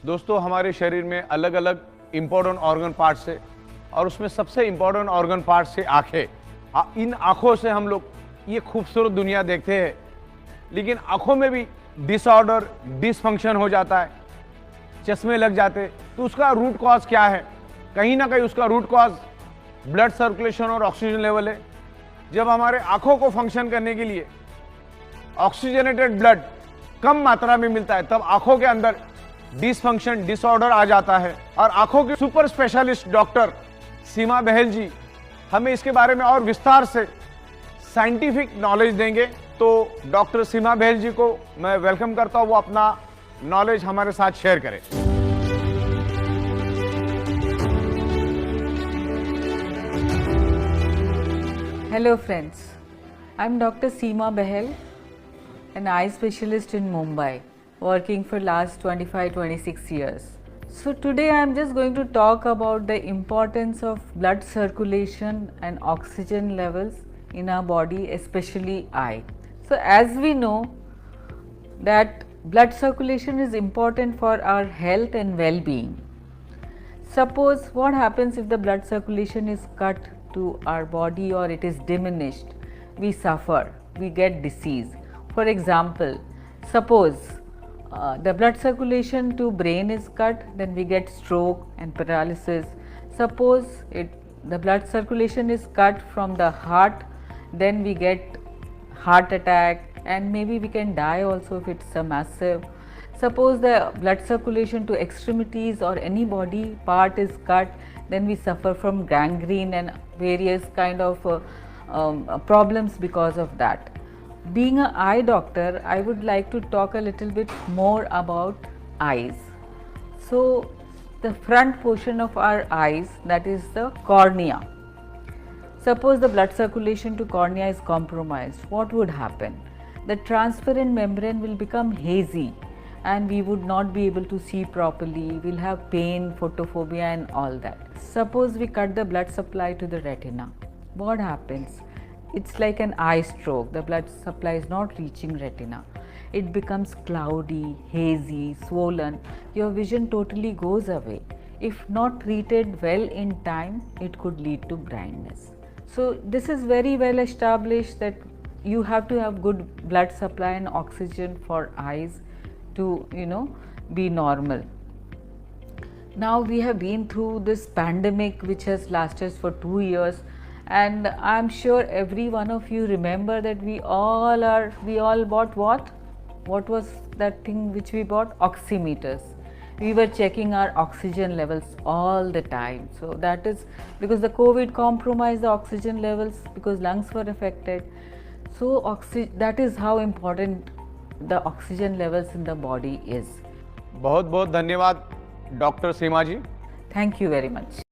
दोस्तों, हमारे शरीर में अलग अलग इम्पोर्टेंट ऑर्गन पार्ट्स है और उसमें सबसे इम्पोर्टेंट ऑर्गन पार्ट्स है आंखें। इन आंखों से हम लोग ये खूबसूरत दुनिया देखते हैं, लेकिन आंखों में भी डिसऑर्डर, डिसफंक्शन हो जाता है, चश्मे लग जाते। तो उसका रूट कॉज क्या है? कहीं ना कहीं उसका रूट कॉज ब्लड सर्कुलेशन और ऑक्सीजन लेवल है। जब हमारे आंखों को फंक्शन करने के लिए ऑक्सीजनेटेड ब्लड कम मात्रा में मिलता है, तब आंखों के अंदर डिसफंक्शन, डिसऑर्डर आ जाता है। और आंखों की सुपर स्पेशलिस्ट डॉक्टर सीमा बहल जी हमें इसके बारे में और विस्तार से साइंटिफिक नॉलेज देंगे। तो डॉक्टर सीमा बहल जी को मैं वेलकम करता हूं, वो अपना नॉलेज हमारे साथ शेयर करें। Hello friends, I'm Dr. Seema Bahel, an eye specialist in Mumbai, working for last 25-26 years. So today I'm just going to talk about the importance of blood circulation and oxygen levels in our body, especially eye. So as we know that blood circulation is important for our health and well-being. Suppose what happens if the blood circulation is cut to our body or it is diminished, we suffer, we get disease. For example, suppose the blood circulation to brain is cut, then we get stroke and paralysis. Suppose the blood circulation is cut from the heart, then we get heart attack and maybe we can die also if it's a massive. Suppose the blood circulation to extremities or any body part is cut, then we suffer from gangrene and various kind of problems because of that. Being an eye doctor, I would like to talk a little bit more about eyes. So the front portion of our eyes, that is the cornea. Suppose the blood circulation to cornea is compromised, what would happen? The transparent membrane will become hazy and we would not be able to see properly, we'll have pain, photophobia and all that. Suppose we cut the blood supply to the retina, what happens? It's like an eye stroke, the blood supply is not reaching retina. It becomes cloudy, hazy, swollen, your vision totally goes away. If not treated well in time, it could lead to blindness. So this is very well established that you have to have good blood supply and oxygen for eyes to be normal. Now we have been through this pandemic which has lasted for 2 years, and I'm sure every one of you remember that we all bought what? What was that thing which we bought? Oximeters. We were checking our oxygen levels all the time. So that is because the COVID compromised the oxygen levels because lungs were affected. So that is how important the oxygen levels in the body is. बहुत बहुत धन्यवाद doctor Seema ji. Thank you very much.